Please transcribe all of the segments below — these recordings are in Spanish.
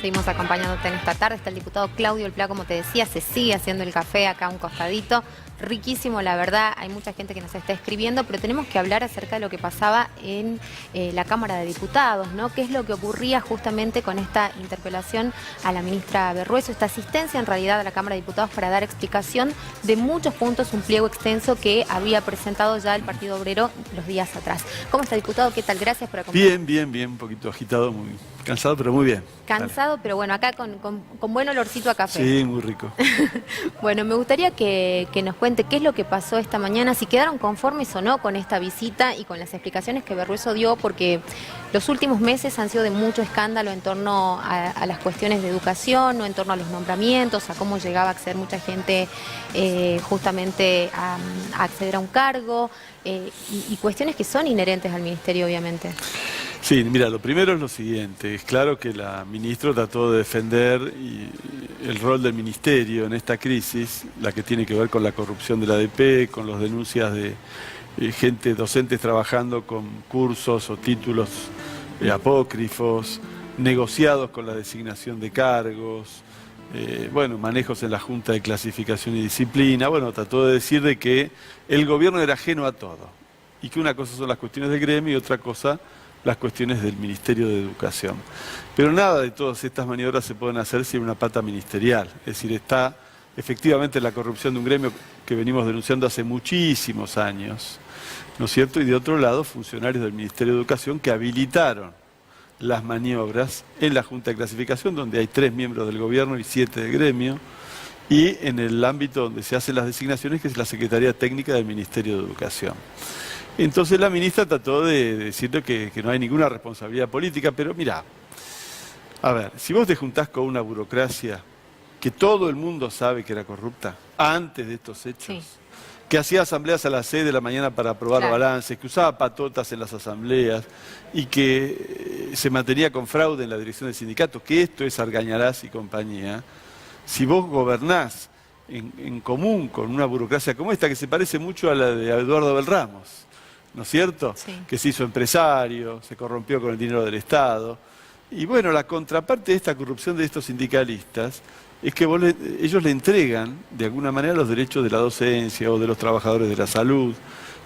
Seguimos acompañándote en esta tarde. Está el diputado Claudio El Pla, como te decía, se sigue haciendo el café acá a un costadito. Riquísimo, la verdad. Hay mucha gente que nos está escribiendo, pero tenemos que hablar acerca de lo que pasaba en la Cámara de Diputados, ¿no? ¿Qué es lo que ocurría justamente con esta interpelación a la ministra Berruezo? Esta asistencia, en realidad, a la Cámara de Diputados para dar explicación de muchos puntos, un pliego extenso que había presentado ya el Partido Obrero los días atrás. ¿Cómo está, diputado? ¿Qué tal? Gracias por acompañarnos. Bien, un poquito agitado, muy cansado, pero muy bien. Cansado, pero bueno, acá con buen olorcito a café. Sí, muy rico. Bueno, me gustaría que nos cuente qué es lo que pasó esta mañana, si quedaron conformes o no con esta visita y con las explicaciones que Berruezo dio, porque los últimos meses han sido de mucho escándalo en torno a las cuestiones de educación, o en torno a los nombramientos, a cómo llegaba a acceder mucha gente justamente a acceder a un cargo, y cuestiones que son inherentes al ministerio, obviamente. Sí, mira, lo primero es lo siguiente. Es claro que la ministra trató de defender el rol del ministerio en esta crisis, la que tiene que ver con la corrupción de la ADP, con las denuncias de gente, docentes trabajando con cursos o títulos apócrifos, negociados con la designación de cargos, bueno, manejos en la Junta de Clasificación y Disciplina. Bueno, trató de decir de que el gobierno era ajeno a todo y que una cosa son las cuestiones del gremio y otra cosa las cuestiones del Ministerio de Educación. Pero nada de todas estas maniobras se pueden hacer sin una pata ministerial. Es decir, está efectivamente la corrupción de un gremio que venimos denunciando hace muchísimos años, ¿no es cierto? Y de otro lado, funcionarios del Ministerio de Educación que habilitaron las maniobras en la Junta de Clasificación, donde hay 3 miembros del gobierno y 7 del gremio, y en el ámbito donde se hacen las designaciones, que es la Secretaría Técnica del Ministerio de Educación. Entonces la ministra trató de decirle que no hay ninguna responsabilidad política, pero mirá, a ver, si vos te juntás con una burocracia que todo el mundo sabe que era corrupta, antes de estos hechos, sí, que hacía asambleas a las 6 de la mañana para aprobar balances, que usaba patotas en las asambleas y que se mantenía con fraude en la dirección del sindicato, que esto es Argañarás y compañía, si vos gobernás en común con una burocracia como esta, que se parece mucho a la de Eduardo Belramos, ¿no es cierto? Sí. Que se hizo empresario, se corrompió con el dinero del Estado. Y bueno, la contraparte de esta corrupción de estos sindicalistas es que ellos le entregan, de alguna manera, los derechos de la docencia o de los trabajadores de la salud.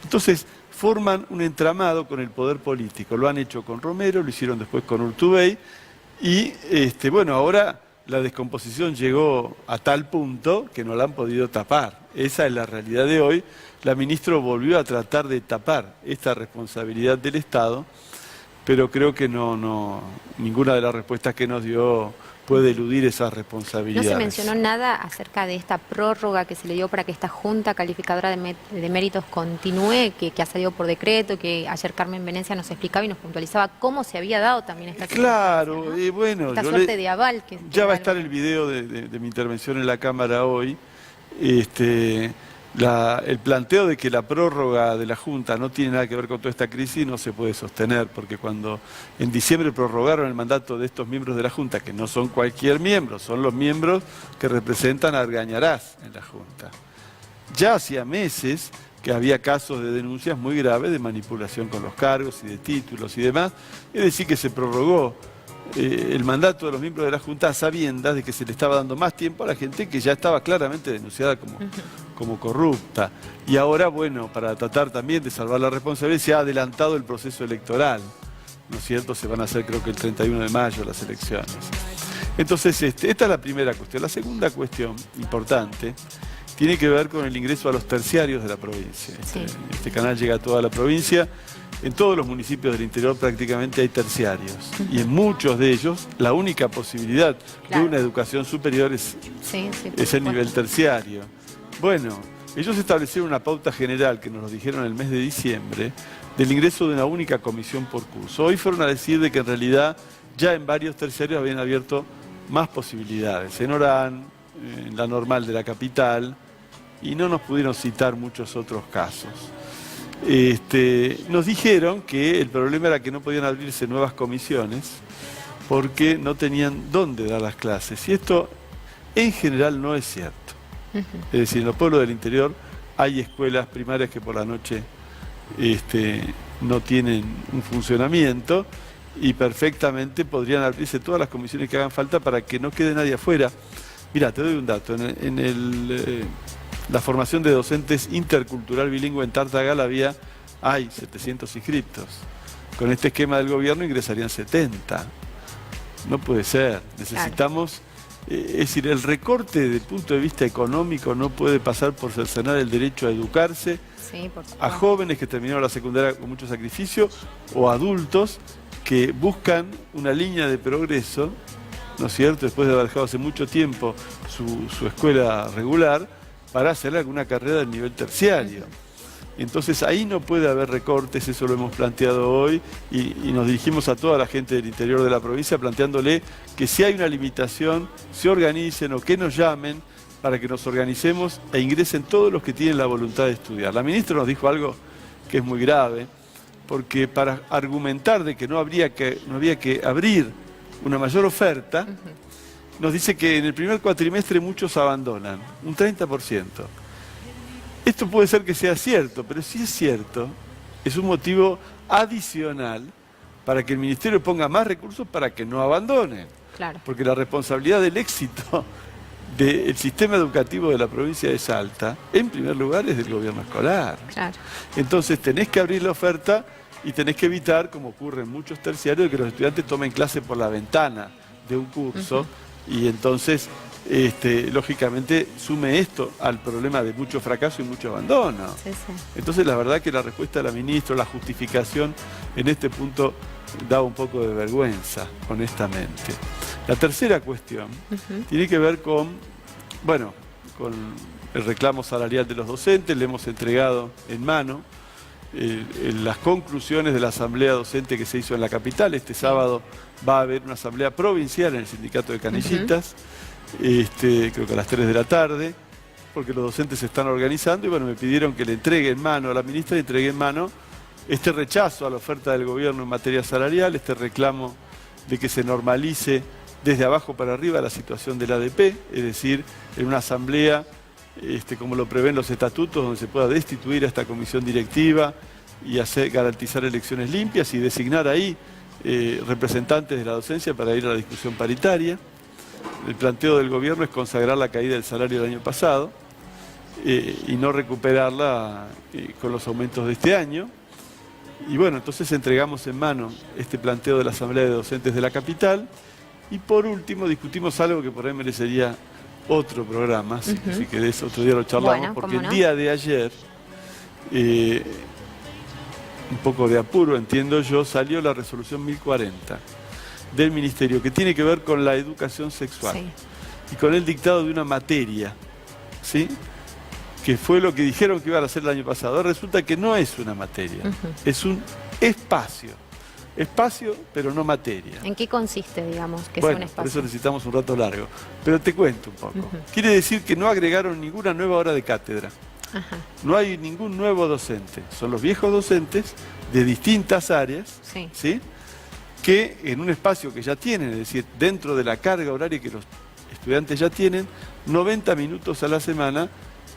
Entonces, forman un entramado con el poder político. Lo han hecho con Romero, lo hicieron después con Urtubey. Y, bueno, ahora la descomposición llegó a tal punto que no la han podido tapar. Esa es la realidad de hoy. La ministra volvió a tratar de tapar esta responsabilidad del Estado, pero creo que ninguna de las respuestas que nos dio puede eludir esas responsabilidades. No se mencionó nada acerca de esta prórroga que se le dio para que esta Junta Calificadora de Méritos continúe, que ha salido por decreto, que ayer Carmen Venecia nos explicaba y nos puntualizaba cómo se había dado también esta Claro, ¿no? Bueno, esta suerte de aval. Ya va a estar el video de mi intervención en la Cámara hoy. El planteo de que la prórroga de la Junta no tiene nada que ver con toda esta crisis no se puede sostener, porque cuando en diciembre prorrogaron el mandato de estos miembros de la Junta, que no son cualquier miembro, son los miembros que representan a Argañarás en la Junta. Ya hacía meses que había casos de denuncias muy graves de manipulación con los cargos y de títulos y demás, es decir, que se prorrogó el mandato de los miembros de la Junta a sabiendas de que se le estaba dando más tiempo a la gente que ya estaba claramente denunciada como corrupta. Y ahora, bueno, para tratar también de salvar la responsabilidad, se ha adelantado el proceso electoral, ¿no es cierto? Se van a hacer, creo que el 31 de mayo las elecciones. Entonces, esta es la primera cuestión. La segunda cuestión importante tiene que ver con el ingreso a los terciarios de la provincia. Sí. Este canal llega a toda la provincia. En todos los municipios del interior prácticamente hay terciarios. Y en muchos de ellos la única posibilidad de una educación superior es el nivel terciario. Bueno, ellos establecieron una pauta general que nos lo dijeron el mes de diciembre del ingreso de una única comisión por curso. Hoy fueron a decir de que en realidad ya en varios terciarios habían abierto más posibilidades. En Orán, en la normal de la capital, y no nos pudieron citar muchos otros casos. Nos dijeron que el problema era que no podían abrirse nuevas comisiones porque no tenían dónde dar las clases. Y esto en general no es cierto. Es decir, en los pueblos del interior hay escuelas primarias que por la noche no tienen un funcionamiento y perfectamente podrían abrirse todas las comisiones que hagan falta para que no quede nadie afuera. Mira, te doy un dato. La formación de docentes intercultural bilingüe en Tartagal hay 700 inscriptos. Con este esquema del gobierno ingresarían 70. No puede ser. Necesitamos... Es decir, el recorte desde el punto de vista económico no puede pasar por cercenar el derecho a educarse a jóvenes que terminaron la secundaria con mucho sacrificio o adultos que buscan una línea de progreso, ¿no es cierto?, después de haber dejado hace mucho tiempo su escuela regular para hacer alguna carrera del nivel terciario. Entonces ahí no puede haber recortes, eso lo hemos planteado hoy y nos dirigimos a toda la gente del interior de la provincia planteándole que si hay una limitación, se organicen o que nos llamen para que nos organicemos e ingresen todos los que tienen la voluntad de estudiar. La ministra nos dijo algo que es muy grave, porque para argumentar de que no había que abrir una mayor oferta, nos dice que en el primer cuatrimestre muchos abandonan, un 30%. Esto puede ser que sea cierto, pero si es cierto, es un motivo adicional para que el Ministerio ponga más recursos para que no abandonen. Claro. Porque la responsabilidad del éxito del sistema educativo de la provincia de Salta, en primer lugar, es del gobierno escolar. Claro. Entonces tenés que abrir la oferta y tenés que evitar, como ocurre en muchos terciarios, que los estudiantes tomen clase por la ventana de un curso y entonces... lógicamente sume esto al problema de mucho fracaso y mucho abandono. Sí. Entonces la verdad que la respuesta de la ministra, la justificación en este punto da un poco de vergüenza, honestamente. La tercera cuestión tiene que ver con el reclamo salarial de los docentes. Le hemos entregado en mano las conclusiones de la asamblea docente que se hizo en la capital. Este sábado va a haber una asamblea provincial en el sindicato de Canillitas. Creo que a las 3 de la tarde, porque los docentes se están organizando y me pidieron que le entregue en mano a la ministra, le entregue en mano este rechazo a la oferta del gobierno en materia salarial, este reclamo de que se normalice desde abajo para arriba la situación del ADP, es decir, en una asamblea, como lo prevén los estatutos, donde se pueda destituir a esta comisión directiva y garantizar elecciones limpias y designar ahí representantes de la docencia para ir a la discusión paritaria. El planteo del gobierno es consagrar la caída del salario del año pasado y no recuperarla con los aumentos de este año. Y entonces entregamos en mano este planteo de la Asamblea de Docentes de la capital. Y por último discutimos algo que por ahí merecería otro programa, si querés otro día lo charlamos, porque el día de ayer, un poco de apuro entiendo yo, salió la resolución 1040. Del Ministerio, que tiene que ver con la educación sexual y con el dictado de una materia, ¿sí?, que fue lo que dijeron que iban a hacer el año pasado. Resulta que no es una materia, es un espacio, pero no materia. ¿En qué consiste, digamos, que sea un espacio? Por eso necesitamos un rato largo, pero te cuento un poco. Quiere decir que no agregaron ninguna nueva hora de cátedra, no hay ningún nuevo docente, son los viejos docentes de distintas áreas, ¿sí?, que en un espacio que ya tienen, es decir, dentro de la carga horaria que los estudiantes ya tienen, 90 minutos a la semana,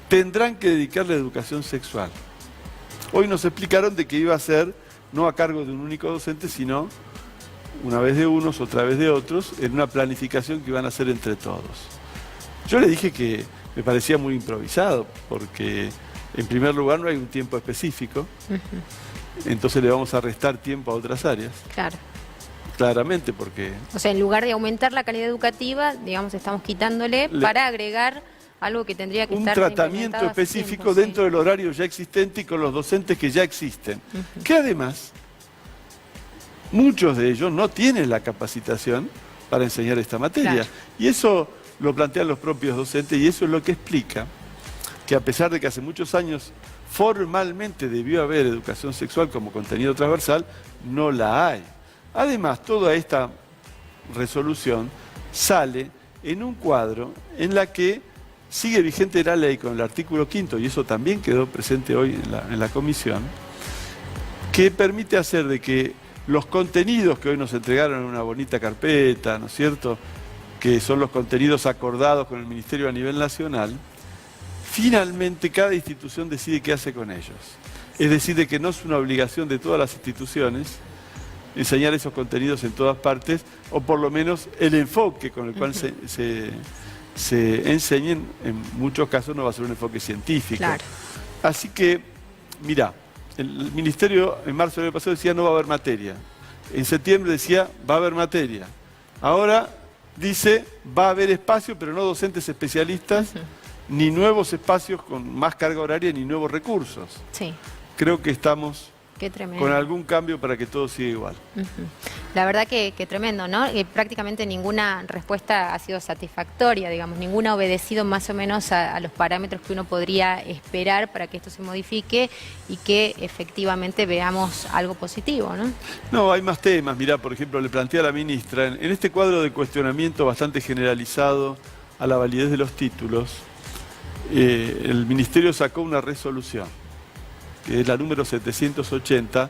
tendrán que dedicarle a educación sexual. Hoy nos explicaron de que iba a ser no a cargo de un único docente, sino una vez de unos, otra vez de otros, en una planificación que iban a hacer entre todos. Yo le dije que me parecía muy improvisado, porque en primer lugar no hay un tiempo específico, entonces le vamos a restar tiempo a otras áreas. Claro. Claramente, porque... O sea, en lugar de aumentar la calidad educativa, digamos, estamos quitándole para agregar algo que tendría que estar un tratamiento específico dentro del horario ya existente y con los docentes que ya existen. Que además, muchos de ellos no tienen la capacitación para enseñar esta materia. Claro. Y eso lo plantean los propios docentes y eso es lo que explica que a pesar de que hace muchos años formalmente debió haber educación sexual como contenido transversal, no la hay. Además, toda esta resolución sale en un cuadro en la que sigue vigente la ley con el artículo 5º, y eso también quedó presente hoy en la comisión, que permite hacer de que los contenidos que hoy nos entregaron en una bonita carpeta, ¿no es cierto?, que son los contenidos acordados con el Ministerio a nivel nacional, finalmente cada institución decide qué hace con ellos. Es decir, de que no es una obligación de todas las instituciones enseñar esos contenidos en todas partes, o por lo menos el enfoque con el cual se enseñen, en muchos casos no va a ser un enfoque científico. Claro. Así que, mirá, el Ministerio en marzo del año pasado decía no va a haber materia. En septiembre decía va a haber materia. Ahora dice va a haber espacio, pero no docentes especialistas, ni nuevos espacios con más carga horaria, ni nuevos recursos. Sí. Creo que estamos Qué tremendo. con algún cambio para que todo siga igual. La verdad que tremendo, ¿no? Prácticamente ninguna respuesta ha sido satisfactoria, digamos, ninguna ha obedecido más o menos a los parámetros que uno podría esperar para que esto se modifique y que efectivamente veamos algo positivo, ¿no? No, hay más temas. Mirá, por ejemplo, le planteé a la ministra, en este cuadro de cuestionamiento bastante generalizado a la validez de los títulos, el Ministerio sacó una resolución, que es la número 780,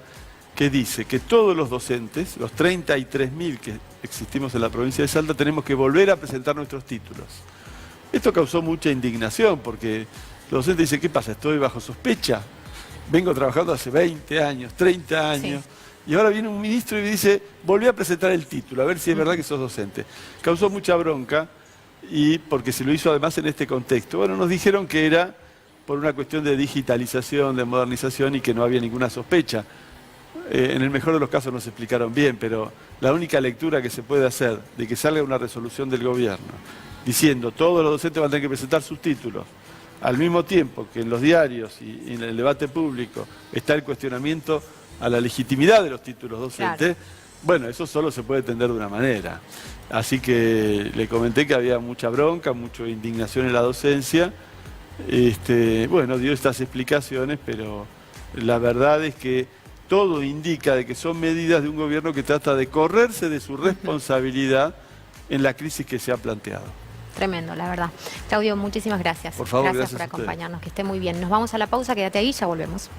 que dice que todos los docentes, los 33.000 que existimos en la provincia de Salta, tenemos que volver a presentar nuestros títulos. Esto causó mucha indignación, porque los docentes dicen, ¿qué pasa? ¿Estoy bajo sospecha? Vengo trabajando hace 20 años, 30 años, y ahora viene un ministro y me dice, volví a presentar el título, a ver si es verdad que sos docente. Causó mucha bronca, y porque se lo hizo además en este contexto. Bueno, nos dijeron que era por una cuestión de digitalización, de modernización, y que no había ninguna sospecha. En el mejor de los casos nos explicaron bien, pero la única lectura que se puede hacer de que salga una resolución del gobierno diciendo todos los docentes van a tener que presentar sus títulos, al mismo tiempo que en los diarios y en el debate público está el cuestionamiento a la legitimidad de los títulos docentes, bueno, eso solo se puede entender de una manera. Así que le comenté que había mucha bronca, mucha indignación en la docencia. Bueno, dio estas explicaciones, pero la verdad es que todo indica de que son medidas de un gobierno que trata de correrse de su responsabilidad en la crisis que se ha planteado. Tremendo, la verdad. Claudio, muchísimas gracias. Por favor, gracias por a ustedes. acompañarnos, que esté muy bien. Nos vamos a la pausa, quédate ahí, ya volvemos.